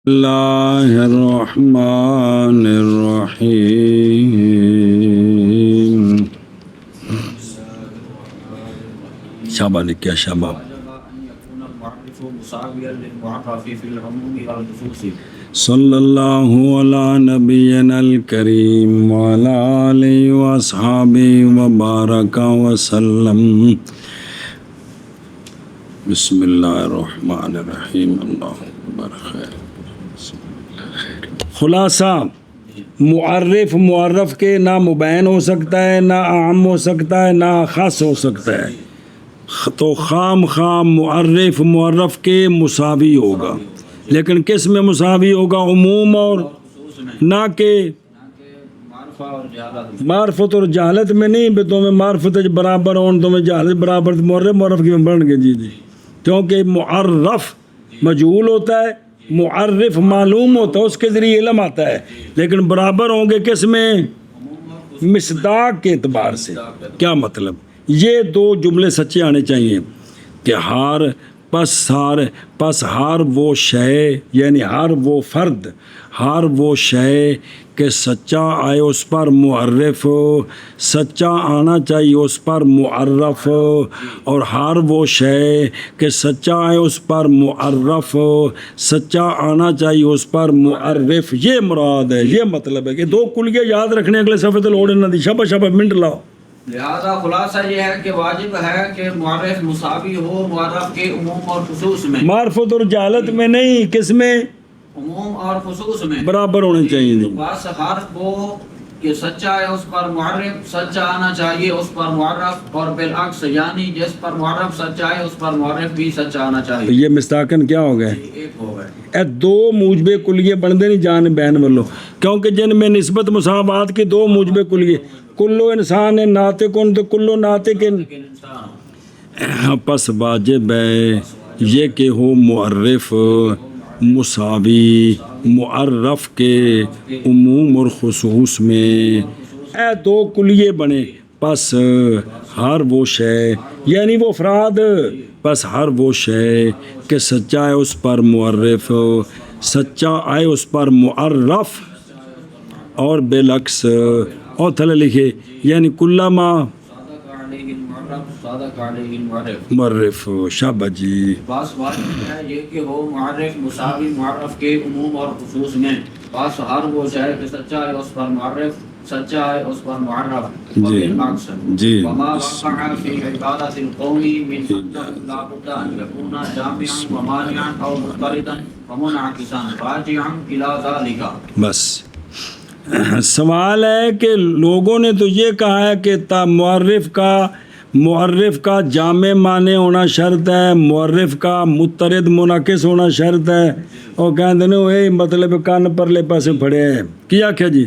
اللہ الرحمن الرحیم. شابہ نے کیا شابہ صلی اللہ علی نبینا الکریم وعلی آلہ واصحابہ وبارک وسلم. بسم اللہ الرحمن الرحیم. اللہ برخیر. خلاصہ معرف کے نہ مبین ہو سکتا ہے، نہ عام ہو سکتا ہے، نہ خاص ہو سکتا ہے. تو خام معرف کے مساوی ہوگا، لیکن کس میں مساوی ہوگا؟ عموم اور نہ کہ معرفت اور جہالت میں نہیں. بھی تمہیں معرفت برابر ہوں، تمہیں جہالت برابر. معرف کی بڑھ گئے جی کیونکہ معرف مجہول ہوتا ہے، معرف معلوم ہوتا ہے، اس کے ذریعے علم آتا ہے. لیکن برابر ہوں گے کس میں؟ مصداق کے اعتبار سے. کیا مطلب؟ یہ دو جملے سچے آنے چاہیے کہ ہر وہ شے، یعنی ہر وہ فرد، ہر وہ شے کہ سچا آئے اس پر معرف، سچا آنا چاہیے اس پر معرف، اور ہر وہ شے کہ سچا آئے اس پر معرف، سچا آنا چاہیے اس پر معرف. یہ مراد ہے، یہ مطلب ہے کہ دو کلیے یاد رکھنے. اگلے صفحے تے لوڑ نہ دی. شابہ منٹ لاؤ. لہذا خلاصہ یہ ہے کہ واجب ہے کہ معرف مساوی ہو معرف کے عموم اور خصوص میں. معرفت اور جہالت میں نہیں، کس میں؟ عموم اور خصوص میں برابر ہونے چاہیے. بس ہر وہ کہ سچا ہے اس پر معرف، سچا آنا چاہیے اس پر معرف، اور بالعکس یعنی جس پر معرف سچا ہے اس پر معرف بھی سچا آنا چاہیے. یہ مستاقن کیا ہو گئے؟ ایک ہو گئے. اے دو موجب کلیے بندے نہیں جان بین ولو، کیونکہ جن میں نسبت مساوات کے دو موجب کلیے. کلو انسان ناطقن تو کلو ناطقن. پس واجب ہے یہ کہ ہو معرف مساوی معرف کے عموم اور خصوص میں. اے دو کلیے بنے. پس ہر وہ شے، یعنی وہ افراد، پس ہر وہ شے کہ سچا ہے اس پر معرف، سچا آئے اس پر معرف، اور بالعکس. اور تھلے لکھے یعنی کلما معرف. شابہ جی. بس واجب ہے یہ کہ ہو معرف مساوی معرف کے عموم اور خصوص میں. بس ہر وہ شے کہ سچا ہے اس پر معرف، سچا ہے اس پر معرف. جی. وما وقع في عبادة القوم من لا بد أن يكون جامعا ومانعا أو مضطردا ومنعكسا راجعا إلى ذلك. بس سوال ہے کہ لوگوں نے تو یہ کہا ہے کہ معرف کا جامع معنی ہونا شرط ہے، معرف کا مضطرد منعکس ہونا شرط ہے. اور کہتے ہیں وہی مطلب کان پرلے پاسے پڑے ہیں. کیا کیا جی؟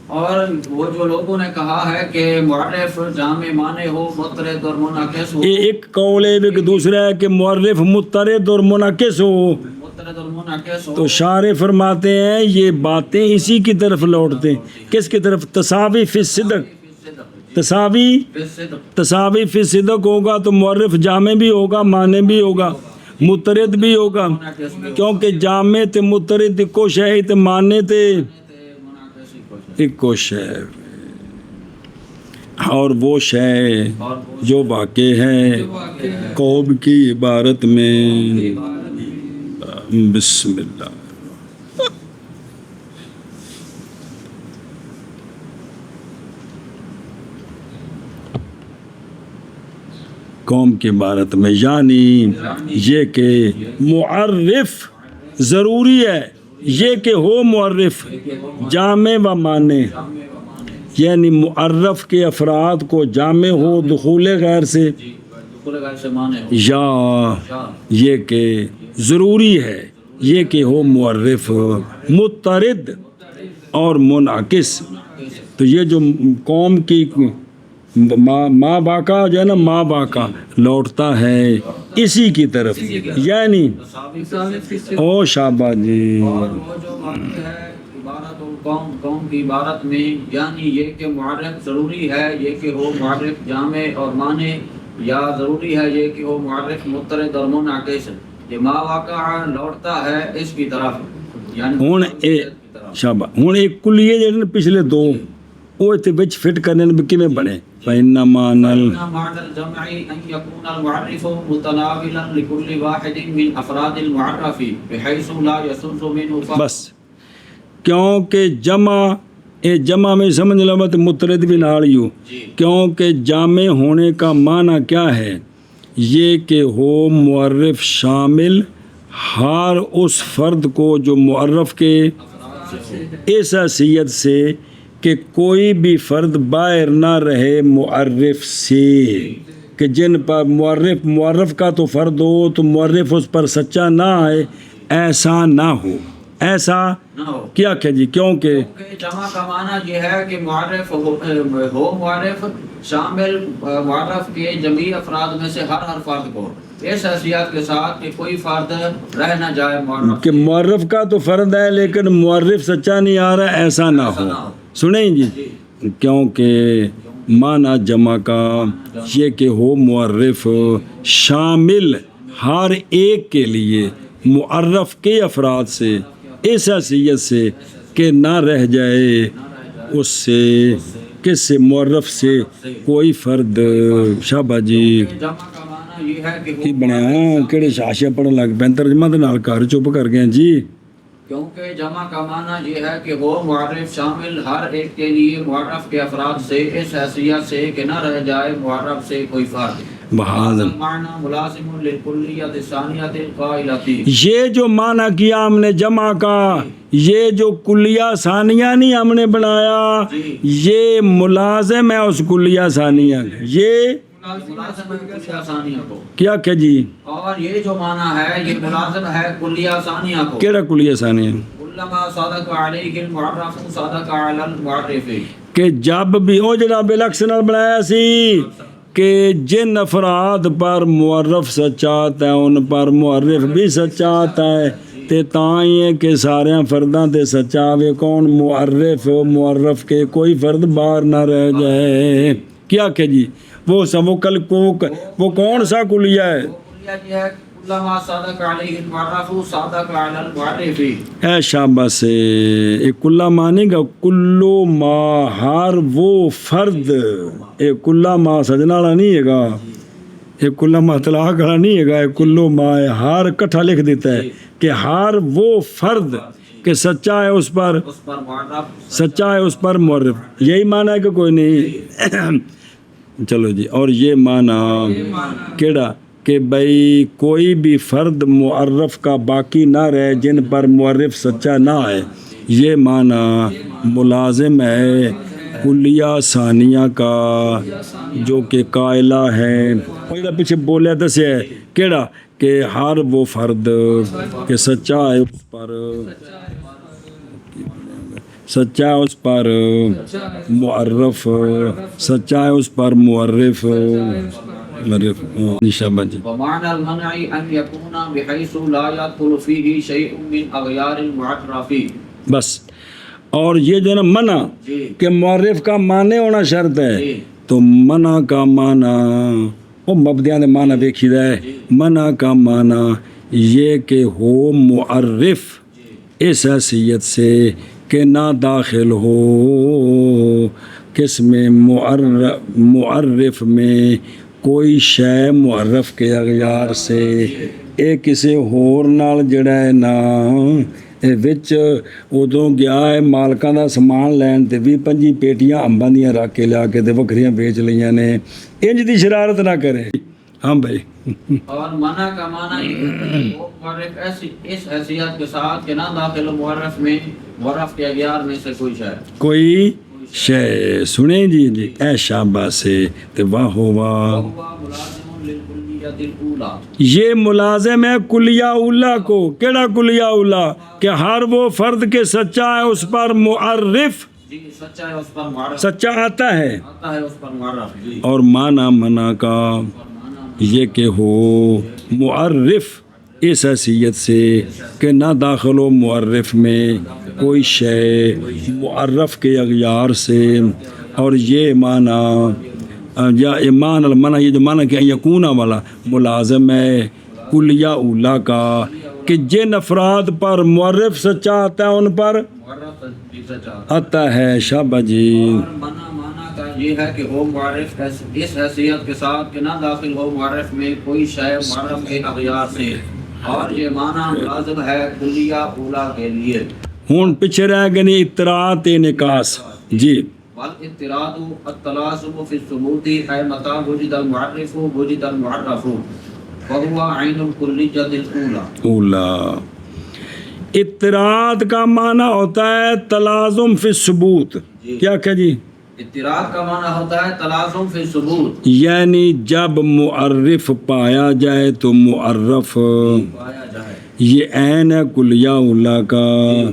اور وہ جو لوگوں نے کہا ہے کہ معرف جامع معنی ہو مضطرد اور منعکس ہو. ایک قول ہے، ایک دوسرا ہے کہ معرف مضطرد اور منعکس ہو. تو شارح فرماتے ہیں یہ باتیں اسی کی طرف لوٹتے ہیں. کس کی طرف؟ تساوی فی الصدق. تساوی فی الصدق ہوگا تو معرف جامع بھی ہوگا، معنی بھی ہوگا، مضطرد بھی ہوگا. کیونکہ جامع تے مضطرد کو شے تے معنی تے ایک کو شے، اور وہ شے جو واقع ہے قوم کی عبارت میں. بسم اللہ. قوم کی عبارت میں یعنی یہ کہ معرف ضروری ہے، یہ کہ ہو معرف جامع و معنی، یعنی معرف کے افراد کو جامع ہو دخول غیر سے، یا یہ کہ ضروری ہے یہ کہ ہو معرف مضطرد اور منعکس. تو یہ جو قوم کی ماں باقا جو ہے نا، ماں باقا لوٹتا ہے اسی کی طرف، یعنی او شابہ جی. قوم کی عبارت میں یعنی یہ کہ معرف ضروری ہے یہ کہ ہو معرف جامع اور معنی، یا ضروری ہے یہ کہ ہو معرف مضطرد اور منعکس. کہ ما واقع لوٹتا ہے اس کی طرف یعنی ہن اے شاباش ہن ایک کلیے جڑے نے پچھلے دو وہ اتنے بچ فٹ کرنے نے کیویں بنے فإنما نل معنى الجمع أن يكون المعرف متناولا لكل واحد من أفراد المعرف بحيث لا يسوس منه فرد. بس کیونکہ جمع میں سمجھ لو مت مترد بھی نال ہی ہو کیونکہ جامع ہونے کا معنی کیا ہے یہ کہ ہو معرف شامل ہر اس فرد کو جو معرف کے اس حیثیت سے کہ کوئی بھی فرد باہر نہ رہے معرف سے کہ جن پر معرف کا تو فرد ہو تو معرف اس پر سچا نہ آئے ایسا نہ ہو ایسا نہ ہو. کیا کہ جی کیونکہ جمع کا معنی یہ ہے کہ معرف ہو معرف شامل معرف کے جمعی افراد میں سے ہر فرد کو اس حیثیت کے ساتھ کہ کوئی فرد رہ نہ جائے معرف کہ معرف کا تو فرد ہے لیکن معرف سچا نہیں آ رہا ایسا نہ ہو سنیں جی کیونکہ معنی جمع کا یہ کہ ہو معرف شامل ہر ایک کے لیے معرف کے افراد سے اس حیثیت سے کہ نہ رہ جائے اس سے کس سے معرف سے کوئی فرد شابہ جی جمع کا معنی یہ ہے کہ کی بنیا کہڑے شاشے پڑھن لگ پے ترجمہ دے نال گھر چپ کر گئے جی کیونکہ جمع کا معنی یہ ہے کہ وہ معرف شامل ہر ایک کے لیے معرف کے افراد سے اس حیثیت سے کہ نہ رہ جائے معرف سے کوئی فرد بہاد معنی ملازم للکلیت الثانیۃ القائلۃ یہ جو معنی کیا ہم نے جمع کا یہ جو کلیہ ثانیہ نہیں ہم نے بنایا یہ ملازم ہے اس کلیہ ثانیہ کا یہ ملازم ہے کلیہ ثانیہ کو کیا کہ جی اور یہ جو معنی ہے یہ ملازم ہے کلیہ ثانیہ کو کیڑا کلیہ ثانیہ علما صادق علیہ المعرف صادق علی المعرف کہ جب بھی او جڑا بالعکس نال بنایا سی کہ جن افراد پر معرف سچاتا ہے ان پر معرف بھی سچاتا ہے تے تاں ہی ہے کہ سارے فرداں تے سچاوے کون معرف معرف کے کوئی فرد باہر نہ رہ جائے کیا کہ جی وہ سب وہ کون سا کلیہ ہے کلیہ یہ ہے علما صادق علیہ المعرف صادق علی المعرف اے شاباش سے ایک کلہ معنی گا کلو ما ہر وہ فرد ایک کلہ ما سجنا والا نہیں ہے گا ایک کلہ ما طلاق والا نہیں ہے گا ایک کلو ما ہر کٹھا لکھ دیتا ہے کہ ہر وہ فرد کہ سچا ہے اس پر معرف سچا ہے اس پر معرف یہی معنی ہے کہ کوئی نہیں چلو جی اور یہ معنی کیڑا کہ بھئی کوئی بھی فرد معرف کا باقی نہ رہے جن پر معرف سچا نہ ہے یہ معنی ملازم ہے کلیہ ثانیہ کا جو کہ قائلہ ہے اور پیچھے بولیا دسے ہے کیڑا کہ ہر وہ فرد کہ سچا ہے اس پر سچا ہے اس پر معرف سچا ہے اس پر معرف ومعنى المنع ان يكون بحيث لا يدخل فيه شيء من اغيار المعرف بس اور یہ جو ہے نا منع کہ معرف کا معنی ہونا شرط ہے تو منع کا معنی وہ مبدیاں دے معنی دیکھی دا ہے منع کا معنی یہ کہ ہو معرف اس حیثیت سے کہ نہ داخل ہو کس میں معرف میں کوئی شے معرف کے اغیار سے اے کسی ہور نال جڑا ہے نا اے وچ ادوں گیا ہے مالکاں دا سامان لین تے 20-25 پیٹیاں امباں دیاں رکھ کے لیا کے تے وکھریاں بیچ لیاں نے انج دی شرارت نہ کرے ہاں بھائی اور منع کا معنی وہ معرف اس حیثیت کے ساتھ کہ نہ داخل معرف میں معرف کے اغیار میں سے کوئی شے کوئی شے سنیں جی اے شاباش سے تے واہ ہو واہ یہ ملازم ہے کلیہ اولا کو کیڑا کلیہ اولا کہ ہر وہ فرد کے سچا ہے اس پر معرف سچا ہے اس پر معرف سچا آتا ہے اس پر معرف اور معنی منع کا یہ کہ ہو معرف اس حیثیت سے کہ نہ داخل ہو معرف میں کوئی شے معرف کے اغیار سے اور یہ معنی یا ایمان المعنی یہ جو معنی کہ یکونا والا ملازم ہے کلیہ اولا کا کہ جن افراد پر معرف سچا آتا ہے ان پر معرف بھی سچا آتا ہے. شابہ جی. اور مانا کا یہ ہے کہ ہو معرف اس حیثیت کے ساتھ کہ نہ داخل ہو معرف میں کوئی شے معرف کے اغیار سے، اور یہ معنی لازم ہے کلیہ اولا کے لیے. ہون پیچھے رہ گئے نہیں اطراعات انعکاس. جی. والاضطراد التلازم في الثبوت أي متى وجد المعرف وجد المعرف وهو عين الكلية الأولى. اولا. اطراعات کا معنی ہوتا ہے تلازم فی الثبوت. کیا کہ جی؟ اضطراد کا معنی ہوتا ہے تلازم فی الثبوت، یعنی جب معرف پایا جائے تو معرف پایا جائے. یہ عین ہے کلیہ اولا کا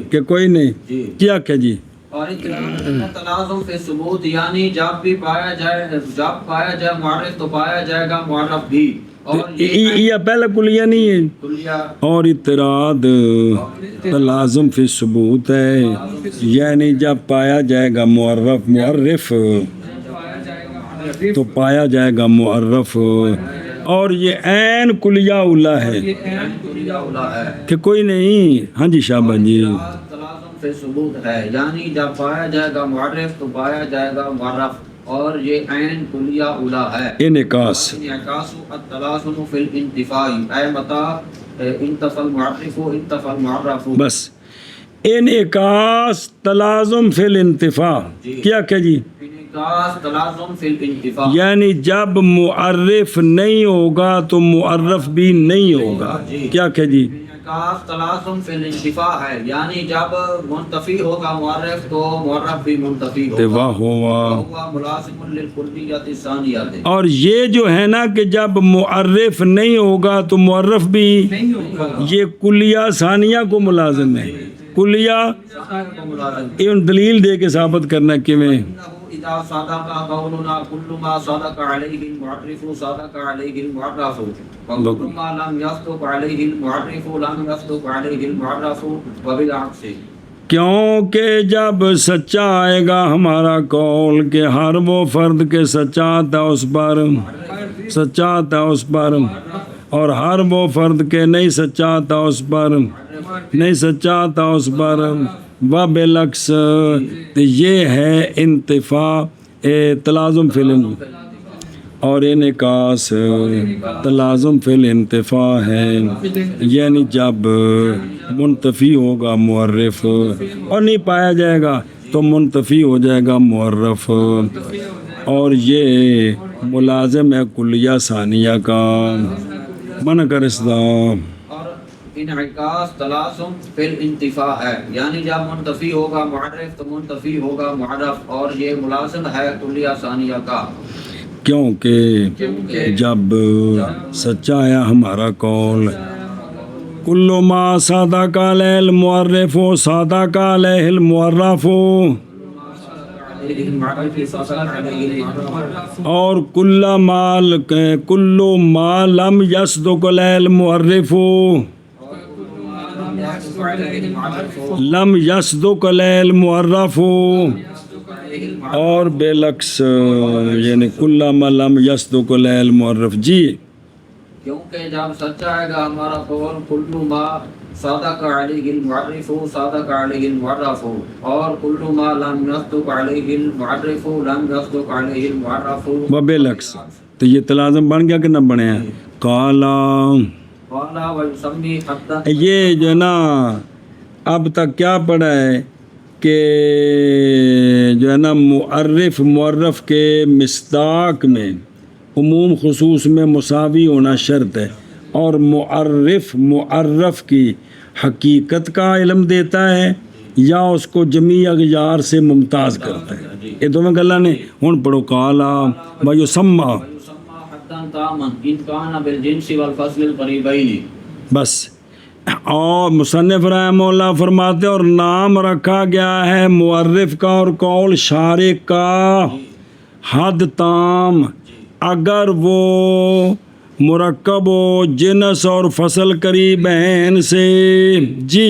کہ کوئی نہیں. جی. کیا کہ جی؟ اور تلازم فی الثبوت یعنی جب بھی پایا جائے معرف تو پایا جائے گا معرف بھی. اور یہ پہلا کلیہ نہیں ہے. کلیہ اور اطراد تلازم فی ثبوت ہے یعنی جب پایا جائے گا معرف تو پایا جائے گا معرف. اور یہ عین کلیہ اولا ہے کلیہ اولا ہے کہ کوئی نہیں. ہاں جی شابہ جی. تلازم فی ثبوت ہے یعنی جب پایا جائے گا معرف تو پایا جائے گا معرف، اور یہ عین کلیہ اولا ہے. انعکاس. انعکاس التلازم فی الانتفاع اے متا انتفى المعرف انتفى المعرف. بس انعکاس تلازم فی الانتفاع. کیا کہ جی؟ انعکاس تلازم فی الانتفاع یعنی جب معرف نہیں ہوگا تو معرف بھی نہیں ہوگا. کیا کہ جی؟ انعکاس تلازم فی الانتفاع ہے یعنی جب منتفی ہوگا معرف تو معرف بھی منتفی ہوگا. واہ واہ. ہوا ملازم للکلیۃ الثانیۃ. اور یہ جو ہے نا کہ جب معرف نہیں ہوگا تو معرف بھی یہ کلیہ ثانیہ کو ملازم ہے. کلیہ ان دلیل دے کے ثابت کرنا کیویں. اذا صدق قولنا كل ما صدق عليه المعرف صدق عليه المعرف وكل ما لم يصدق عليه المعرف لم يصدق عليه المعرف وبالعكس. کیونکہ جب سچا آئے گا ہمارا قول کہ ہر وہ فرد کے سچا آتا اس پر اور ہر وہ فرد کے نہیں سچا آتا اس پر و بالعکس. یہ ہے انتفاع تلازم فی اور انعکاس تلازم فی الانتفاع ہے یعنی جب منتفی ہوگا معرف اور نہیں پایا جائے گا تو منتفی ہو جائے گا معرف. اور یہ ملازم ہے کلیہ ثانیہ کا. من کر اسلام. انعکاس تلازم فی الانتفاع ہے یعنی جب منتفی ہوگا معرف تو منتفی ہوگا معرف، اور یہ ملازم ہے کلیہ ثانیہ کا. کیونکہ جب سچا آیا ہمارا قول کل ما صدق علیہ المعرف صدق علیہ المعرف اور کل ما لم یصدق علیہ المعرف لم یصدق علیہ المعرف. اور بالعکس یعنی کل ما لم یصدق علیہ المعرف. جی. کیونکہ جب سچا آئے گا ہمارا قول کل ما صدق علیہ المعرف صدق علیہ المعرف اور کل ما لم یصدق علیہ المعرف لم یصدق علیہ المعرف. و بالعکس. تو یہ تلازم بن گیا کہ نہ بنے ہیں؟ قالا. یہ جو ہے نا اب تک کیا پڑھا ہے کہ جو ہے نا معرف کے مصداق میں عموم خصوص میں مساوی ہونا شرط ہے، اور معرف کی حقیقت کا علم دیتا ہے یا اس کو جمیع اغیار سے ممتاز کرتا ہے. یہ دونوں گلاں نے. ہن پڑھو قالا ویسمّا. بس. اور مصنف رحمہ اللہ فرماتے اور نام رکھا گیا ہے معرف کا اور قول شارح کا حد تام اگر وہ مرکب و جنس اور فصل قریب ہیں سے. جی.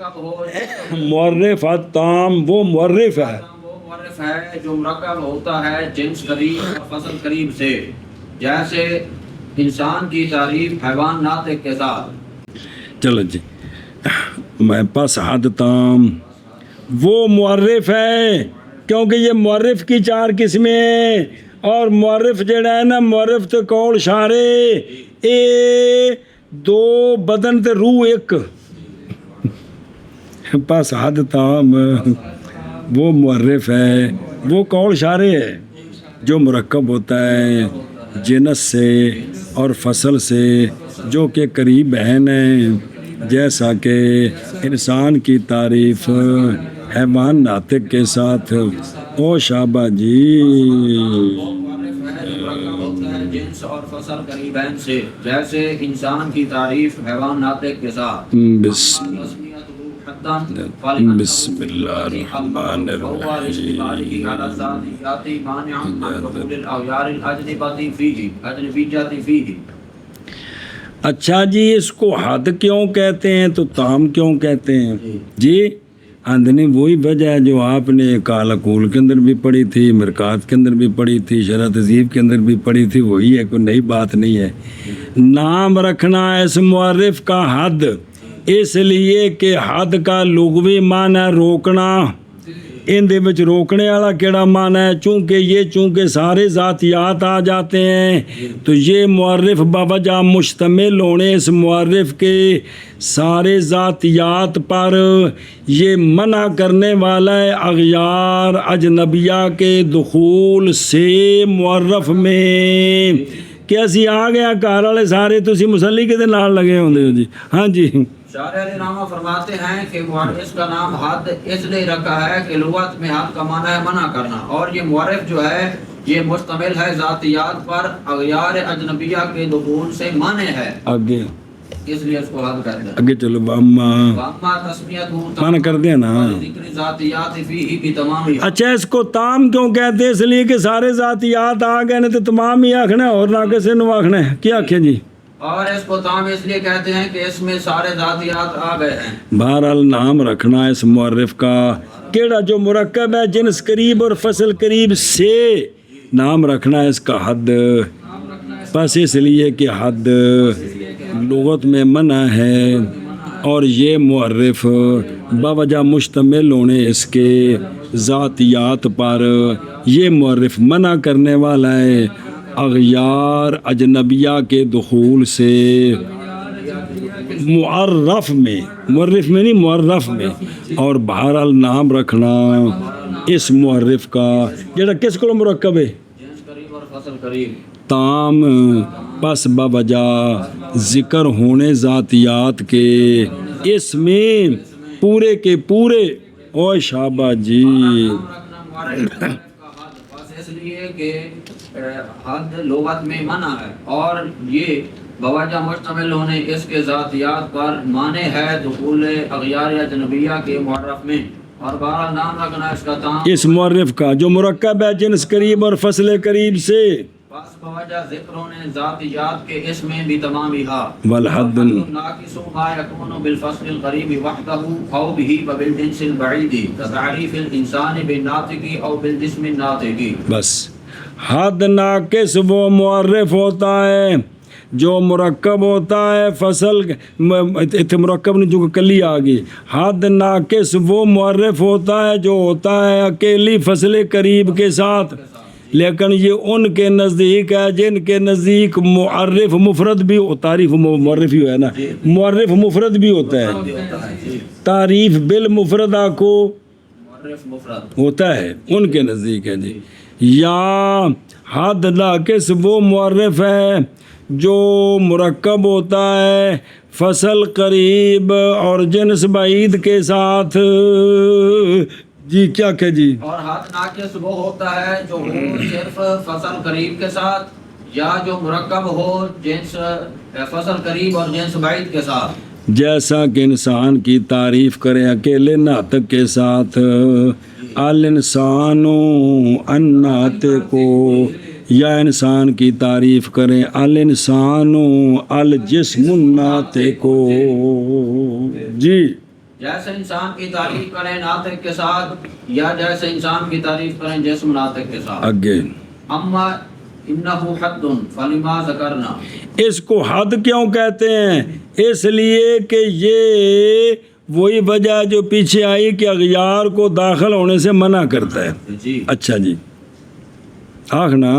مرکب ہو معرف التام وہ معرف ہے وہ معرف ہے جو مرکب ہوتا ہے جنس قریب اور فصل قریب سے، جیسے انسان کی تعریف حیوان ناطق کے ساتھ۔ چلو جی میں پس حد تام وہ معرف ہے، کیونکہ یہ معرف کی 4 قسمیں ہیں، اور معرف جڑا ہے نا معرف تے قول شارے اے 2 بدن تے روح 1 پس حد تام وہ معرف ہے، وہ قول شارے ہے جو مرکب ہوتا ہے جنس سے اور فصل سے، جو کہ قریب بہن ہیں، جیسا کہ انسان کی تعریف حیوان ناطق کے ساتھ۔ او شابہ جی، جنس اور فصل قریبین سے، جیسے انسان کی تعریف حیوان ناطق کے ساتھ۔ بسم اللہ الرحمن الرحیم۔ اچھا جی، اس کو حد کیوں کہتے ہیں تو تام کیوں کہتے ہیں جی؟ آندنی وہی وجہ ہے جو آپ نے کالقول کے اندر بھی پڑھی تھی، مرکات کے اندر بھی پڑھی تھی، شرح تہذیب کے اندر بھی پڑھی تھی، وہی ہے، کوئی نئی بات نہیں ہے۔ نام رکھنا اس معرف کا حد، اس لیے کہ حد کا لغوی معنی روکنا، ان دے وچ روکنے والا کیڑا معنی ہے؟ چونکہ سارے ذاتیات آ جاتے ہیں، تو یہ معرف بوجہ مشتمل ہونے اس معرف کے سارے ذاتیات پر یہ منع کرنے والا ہے اغیار اجنبیہ کے دخول سے معرف میں۔ کہ اسی آ گیا گھر والے سارے، تسی مسلی کے نال لگے ہوندے ہو جی؟ ہاں جی، شارح علی نامہ فرماتے ہیں کہ اس کا نام حد اس لیے رکھا ہے کہ لغت میں حد کا معنی ہے منع کرنا، اور یہ معرف جو ہے یہ مشتمل ہے ذاتیات پر اغیار اجنبیہ کے دخول سے معنی ہے، آگے اس لیے اس کو حد کہتے ہیں۔ آگے چلو واما واما تسمیت معنی کر دیا نا۔ ذکر ذاتیات فیہ بھی تمام ہی۔ اچھا، اس کو تام کیوں کہتے ہیں؟ اس لیے کہ سارے ذاتیات آ گئے نے تو تمام ہی آکھنا ہے، اور نہ کسی نو آکھنا ہے، کیا آکھیں جی؟ اور اس کو تام اس لیے کہتے ہیں کہ اس میں سارے ذاتیات آ گئے ہیں۔ بہرحال نام رکھنا اس معرف کا کیڑا جو مرکب ہے جنس قریب اور فصل قریب سے، نام رکھنا اس کا حد، بس اس لیے کہ حد لغت میں منع ہے، اور یہ معرف بوجہ مشتمل ہونے اس کے ذاتیات پر یہ معرف منع کرنے والا ہے اغیار اجنبیہ کے دخول سے معرف میں، معرف میں نہیں معرف میں۔ اور بہرحال نام رکھنا اس معرف کا جڑا کس کو مرکب ہے جنس قریب اور فصل قریب، تام، پس بوجہ ذکر ہونے ذاتیات کے اس میں پورے کے پورے۔ او شابہ جی، اس لیے کہ حد لغت میں منع ہے، اور یہ بوجہ مشتمل ہونے اس کے ذاتیات پر معنی ہے دخول اغیار اجنبیہ کے معرف میں، اور بہرحال نام رکھنا اس کا تام اس معرف کا جو مرکب ہے جنس قریب اور فصل قریب سے، پس بوجہ ذکر ہونے ذاتیات کے اس میں بھی تمامی ہا والحد ناقص ما يكون بالفصل القريب وحده او به وبالجنس البعيد كتعريف الانسان بالناطق او بالجسم الناطق۔ بس حد ناقص وہ معرف ہوتا ہے جو مرکب ہوتا ہے فصل، اتنے مرکب نہیں جو کلی آ گئی، حد ناقص وہ معرف ہوتا ہے جو ہوتا ہے اکیلی فصل قریب کے ساتھ، لیکن یہ ان کے نزدیک ہے جن کے نزدیک معرف مفرد بھی ہو، تعریف معرف ہی ہے نا، معرف مفرد بھی ہوتا ہے، تعریف بالمفرد آکو معرف مفرد ہوتا ہے، ان کے نزدیک ہے جی۔ یا حد ناقص وہ معرف ہے جو مرکب ہوتا ہے فصل قریب اور جنس بعید کے ساتھ۔ جی کیا کہ جی؟ اور حد ناقص وہ ہوتا ہے جو ہو صرف فصل قریب کے ساتھ، یا جو مرکب ہو جنس فصل قریب اور جنس بعید کے ساتھ، جیسا کہ انسان کی تعریف کریں اکیلے ناطق کے ساتھ، الانسان الناطق، یا انسان کی تعریف کریں الانسان الجسم الناطق۔ جی جیسے انسان کی تعریف کریں ناطق کے ساتھ یا جیسے انسان کی تعریف کریں جسم ناطق کے ساتھ. آگے اما انہ حد فلما ذکرنا. اس کو حد کیوں کہتے ہیں؟ اس لیے کہ یہ وہی وجہ جو پیچھے آئی کہ اغیار کو داخل ہونے سے منع کرتا ہے. جی اچھا جی آخنا.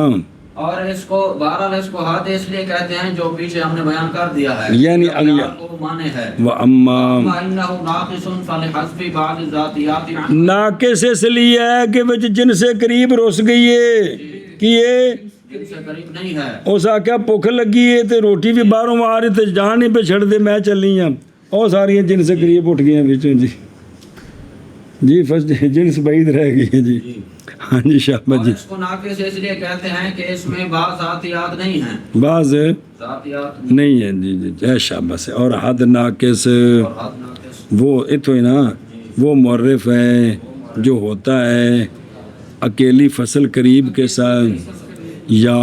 اور اس کو بہرحال اس کو حد اس لیے کہتے ہیں جو پیچھے ہم نے بیان کر دیا ہے یعنی اغیار کو مانے ہے. وَأَمَّا انہ ناقص فلحذف بعض الذاتیات عنہ. ناقص اس لیے ہے کہ وہ جن سے قریب رس گئی ہے کہ یہ ان سے قریب نہیں ہے. اس آکھا بھوک لگی ہے تو روٹی بھی باہروں آ رہی تو جان ہی پہ چھڑ دے میں چلنی ہوں اور ساری جن سے قریب اٹھ گئی ہیں بچوں. جی جی فرسٹ جنس بعید رہ گئی ہے. جی ہاں جی شاباش اور جی. اس کو ناقص اس لیے کہتے ہیں کہ اس میں بعض ذاتیات نہیں ہیں. بعض ذاتیات نہیں ہے. جی جی جی شاباش. اور حد ناقص اور حد ناقص. وہ اتو ہی نا وہ معرف ہے جو ہوتا ہے اکیلی فصل قریب کے ساتھ یا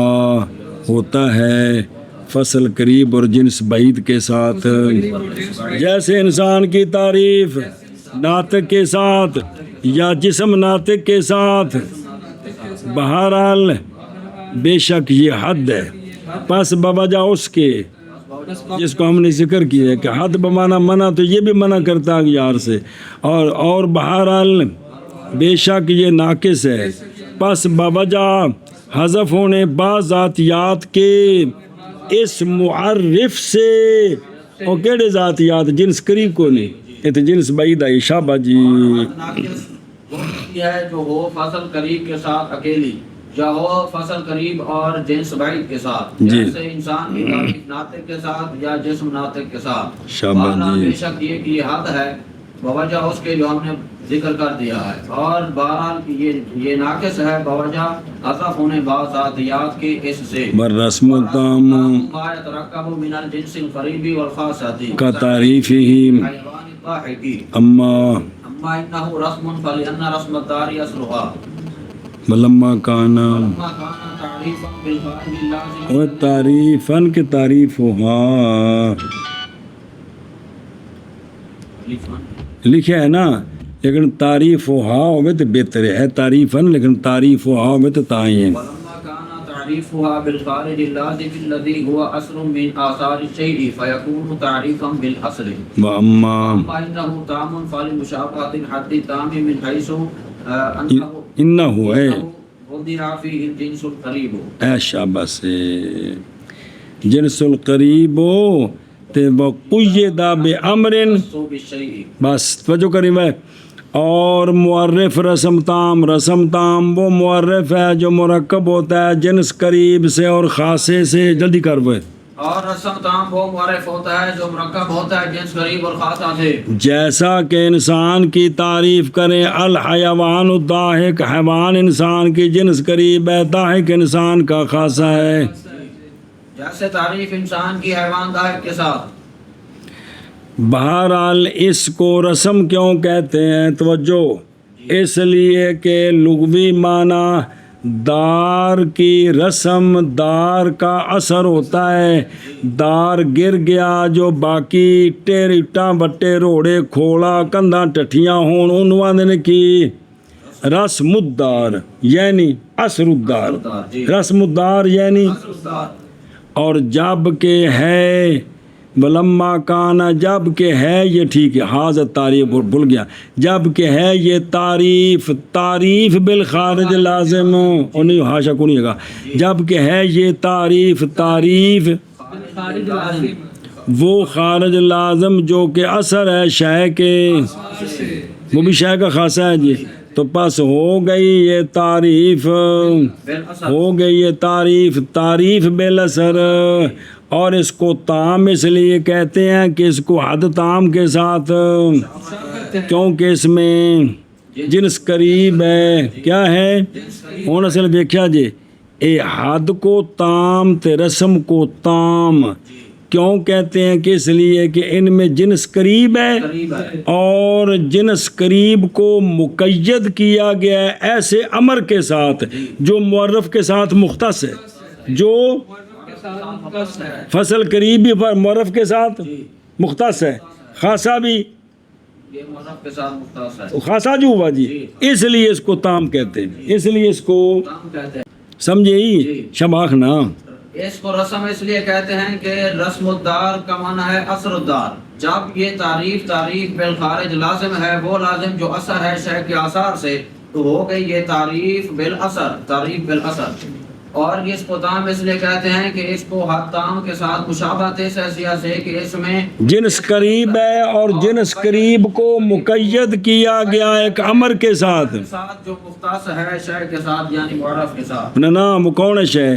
ہوتا ہے فصل قریب اور جنس بعید کے ساتھ. جیسے انسان کی تعریف ناطق کے ساتھ یا جسم ناطق کے ساتھ. بہرحال بے شک یہ حد ہے پس بوجہ اس کے جس کو ہم نے ذکر کیا ہے کہ حد بمانا منع تو یہ بھی منع کرتا ہے اغیار سے. اور بہرحال بے شک یہ ناقص ہے پس بوجہ حذف ہونے بعض ذاتیات کے اس معرف سے. اور کیڑے ذاتیات؟ جنس قریب کو نہیں یہ تو جنس بعید آئی. شاباش جی. حد ناقص وہ ہوتی ہے جو ہو فصل قریب کے ساتھ اکیلی یا ہو فصل قریب اور جنس بعید کے ساتھ. جی. جیسے انسان کی تعریف ناطق کے ساتھ یا جسم ناطق کے ساتھ. شاباش بہرحال جی. بے شک یہ کہ یہ حد ہے بوجہ اس کے جو ہم نے ذکر کر دیا ہے. اور بہرحال یہ ناقص ہے بوجہ حذف ہونے بعض ذاتیات کے اس سے. والرسم التام ما يتركب من الجنس القريب والخاصة کا تعریف ہی. حیوان الضاحکی. اما اما انه رسم فلان رسم الدار اصلها. ولما کانا ما كان تعريفا بالفاعل اللازم. اور تعریفاً کے تعریف ہو. ہاں لکھے ہے نا لیکن تعریف و ہا ہوگے تو بہتر ہے. تعریفاً لیکن تعریف و ہا ہوگے تو تائیں ہیں. ولما كان تعريفها بالخارج اللازم الذي هو اصل من آثار الشيء فيكون تعريفا بالاصل. واما اما انه تام فلمشابهة الحد التام من حيث انه انہو ہے وضع فيه الجنس القريب. اے شاباش جنس القریب تے وقید بامر. سو بالشيء. بس توجہ کریں میں. اور معرف رسم تام وہ معرف ہے جو مرکب ہوتا ہے جنس قریب سے اور خاصے سے. جلدی کر وہ. اور رسم تام وہ معرف ہوتا ہے جو مرکب ہوتا ہے جنس قریب اور خاصہ سے. جیسا کہ انسان کی تعریف کریں الحیوان الضاحک حیوان انسان کی جنس قریب ہے ضاحک انسان کا خاصہ ہے. جیسے تعریف انسان کی حیوان ضاحک کے ساتھ. بہرحال اس کو رسم کیوں کہتے ہیں؟ توجہ اس لیے کہ لغوی معنی دار کی رسم دار کا اثر ہوتا ہے. دار گر گیا جو باقی اٹے اٹاں بٹے روڑے کھوڑا کندھاں ٹٹھیاں ہون انہوں نے کی رسم الدار یعنی اثر الدار. رسم الدار یعنی اور جب کہ ہے ولما کانا جب کہ ہے یہ ٹھیک ہے. حاضر تعریف بھول گیا. جب کہ ہے یہ تعریف بالخارج لازم اور نہیں حاشا کو نہیں گا. جب کہ ہے یہ تعریف وہ خارج لازم جو کہ اثر ہے شے کے وہ بھی شے کا خاصہ ہے. جی تو پس ہو گئی یہ تعریف تعریف بالاثر. اور اس کو تام اس لیے کہتے ہیں کہ اس کو حد تام کے ساتھ کیونکہ اس میں جنس قریب ہے. کیا ہے ہوں اصل دیکھا جی اے حد کو تام تے رسم کو تام کیوں کہتے ہیں کہ اس لیے کہ ان میں جنس قریب ہے اور جنس قریب کو مقید کیا گیا ہے ایسے امر کے ساتھ جو معرف کے ساتھ مختص ہے. جو فصل قریب بھی پر معرف کے ساتھ مختص ہے خاصہ بھی یہ معرف کے ساتھ مختص ہے. خاصا جو ہوا جی، اس لیے اس کو تام کہتے ہیں، اس لیے اس کو تام کہتے ہیں. سمجھے ہی شباخ نا. اس کو رسم اس لیے کہتے ہیں کہ رسم الدار کا معنی ہے اثر الدار. جب یہ تعریف بالخارج لازم ہے، وہ لازم جو اثر ہے شے کے آثار سے، تو ہو گئی یہ تعریف بالاثر، تعریف بالاثر. اور اس کو تام اس لیے کہتے ہیں کہ اس کو حد تام کے ساتھ مشابہت اس حیثیت سے کہ اس میں جنس قریب ہے، اور جنس قریب کو مقید کیا گیا ایک امر کے ساتھ. ساتھ جو مختص ہے شے کے ساتھ، یعنی معرف کے ساتھ. اپنا نام کون ہے؟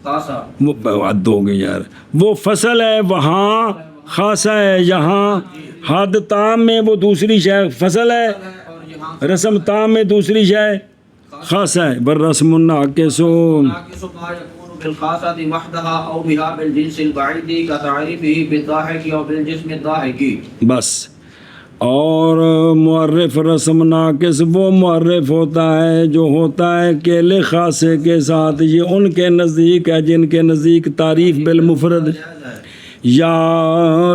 خاصا. وہ حد ہو گئی یار. وہ فصل ہے وہاں خاصہ ہے یہاں. حد تام میں وہ دوسری شے فصل ہے، اور یہاں رسم تام میں دوسری شے خاصہ ہے. بالرسم الناقص ناقص ما يكون بالخاصة وحدها أو بها بالجنس البعيد كتعريفه بالضاحك أو بالجسم الضاحك. بس. اور معرف رسم ناقص وہ معرف ہوتا ہے جو ہوتا ہے اکیلے خاصے کے ساتھ. یہ ان کے نزدیک ہے جن کے نزدیک تعریف بالمفرد. یا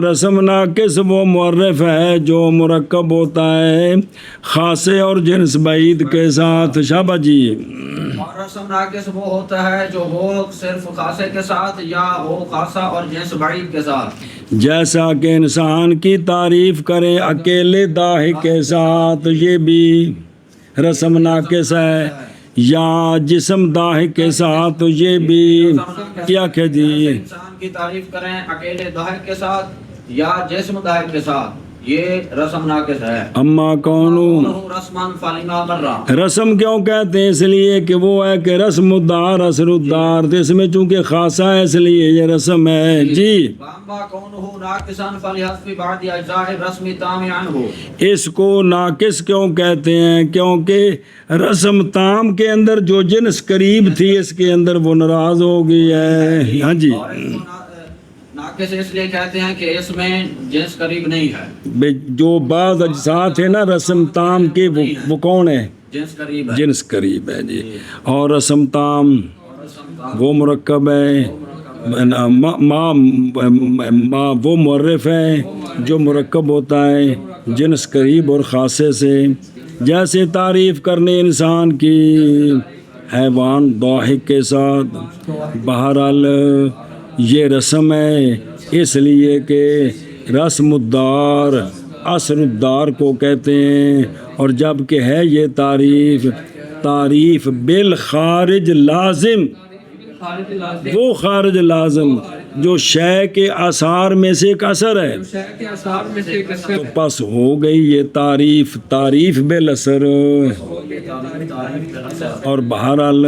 رسم ناقص وہ معرف ہے جو مرکب ہوتا ہے خاصے اور جنس بعید کے ساتھ. شابہ جی. اور رسم ناقص وہ ہوتا ہے جو ہو صرف خاصے کے ساتھ یا ہو خاصہ اور جنس بعید کے ساتھ. جیسا کہ انسان کی تعریف کریں اکیلے داہک کے ساتھ، یہ بھی رسم ناقص ہے. یا جسم داہک کے ساتھ، تو یہ بھی کیا کہ جی انسان کی تعریف کریں اکیلے داہک کے ساتھ یا جسم داہک کے ساتھ، یہ رسم ناقص ہے. اما کونو رسمان فالما مرہ. رسم کیوں کہتے ہیں؟ اس لیے کہ وہ ہے کہ رسم الدار اثر الدار، تو اس میں چونکہ خاصہ ہے اس لیے یہ رسم ہے. جی. واما کونہ ناقصا فلحذف بعض اجزاء الرسم تام عنہ. اس کو ناقص کیوں کہتے ہیں؟ کیونکہ رسم تام کے اندر جو جنس قریب تھی اس کے اندر وہ ناراض ہو گئی ہے. ہاں جی. اور اس کو ناقص اس لیے کہتے ہیں کہ اس میں جنس قریب نہیں ہے. جو بعض اجزاء ہیں نا رسم تام کے، وہ کون ہے؟ جنس قریب ہے. جنس قریب ہے جی. اور رسم تام وہ مرکب ہے، ما وہ معرف ہے جو مرکب ہوتا ہے جنس قریب اور خاصے سے. جیسے تعریف کرنے انسان کی حیوان ضاحک کے ساتھ. بہرحال یہ رسم ہے اس لیے کہ رسم الدار اثر الدار کو کہتے ہیں. اور جب کہ ہے یہ تعریف بالخارج لازم، وہ خارج لازم جو شے کے آثار میں سے ایک اثر ہے، تو پس ہو گئی یہ تعریف بالاثر. اور بہرحال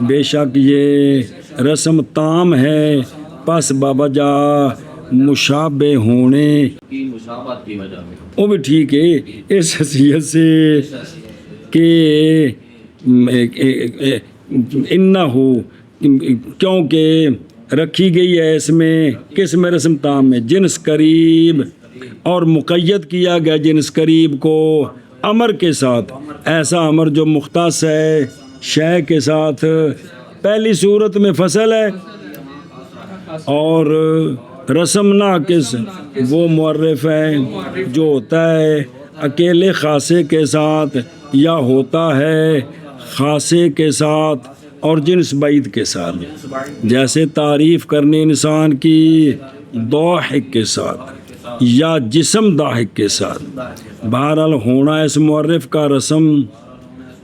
بے شک یہ رسم تام ہے، پس بوجہ مشابہ ہونے کی مشابہت کی وجہ سے. وہ بھی ٹھیک ہے اس حیثیت سے کہ انہ ہو، کیونکہ رکھی گئی ہے اس میں کس میں رسم تام میں جنس قریب، اور مقید کیا گیا جنس قریب کو امر کے ساتھ. ایسا امر جو مختص ہے شے کے ساتھ. پہلی صورت میں فصل ہے، اور رسم ناقص وہ معرف ہے جو ہوتا ہے اکیلے خاصے کے ساتھ یا ہوتا ہے خاصے کے ساتھ اور جنس بعید کے ساتھ. جیسے تعریف کرنے انسان کی ضاحک کے ساتھ یا جسم ضاحک کے ساتھ. بہرحال ہونا اس معرف کا رسم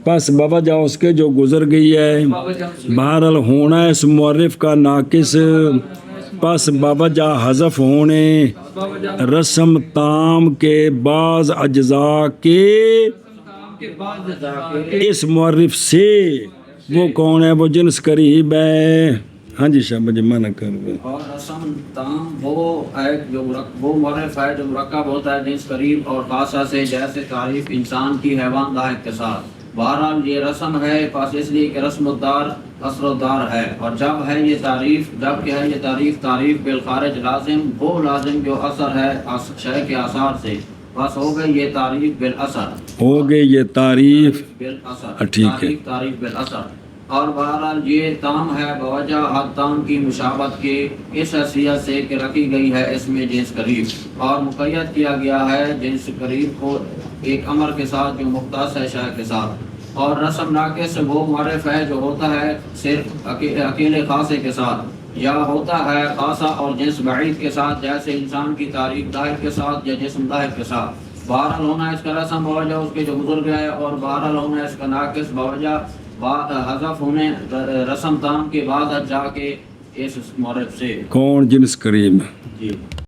پس بوجہ اس کے جو گزر گئی ہے. بہرحال ہونا اس معرف کا ناقص پس بوجہ حذف ہونے رسم تام کے بعض اجزاء کے اس معرف سے. وہ کون ہے؟ وہ جنس قریب ہے. ہاں جی شاہ بجے منع کر دیں. اور رسم تام وہ ہے جو وہ معرف ہے جو مرکب ہوتا ہے جنس قریب اور خاصہ سے، جیسے تعریف انسان کی حیوان ضاحک کے ساتھ. بہرحال یہ رسم ہے پس اس لیے کہ رسم الدار اثر الدار ہے. اور جب ہے یہ تعریف بالخارج لازم، وہ لازم جو اثر ہے شے کے آثار سے، بس ہو گئی یہ تعریف بالاثر. ہو گئی یہ تعریف بالاثر. ٹھیک ہے. تعریف بالاثر. اور بہرحال یہ تام ہے بوجہ حد تام کی مشابت کے اس حیثیت سے کہ رکھی گئی ہے اس میں جنس قریب، اور مقید کیا گیا ہے جنس قریب کو ایک امر کے ساتھ جو مختص ہے شے کے ساتھ۔ اور رسم ناقص وہ معرف ہے جو ہوتا ہے صرف اکیلے خاصے کے ساتھ، یا ہوتا ہے خاصہ اور جنس بعید کے ساتھ، جیسے انسان کی تعریف ظاہر کے ساتھ یا جسم ظاہر کے ساتھ۔ بہرحال ہونا اس کا رسم بوجہ اس کے جو گزر گیا ہے، اور بہرحال ہونا اس کا ناقص بوجہ حذف ہونے رسم تام کے بعد جا کے اس معرف سے۔ کون جنس قریب؟ جی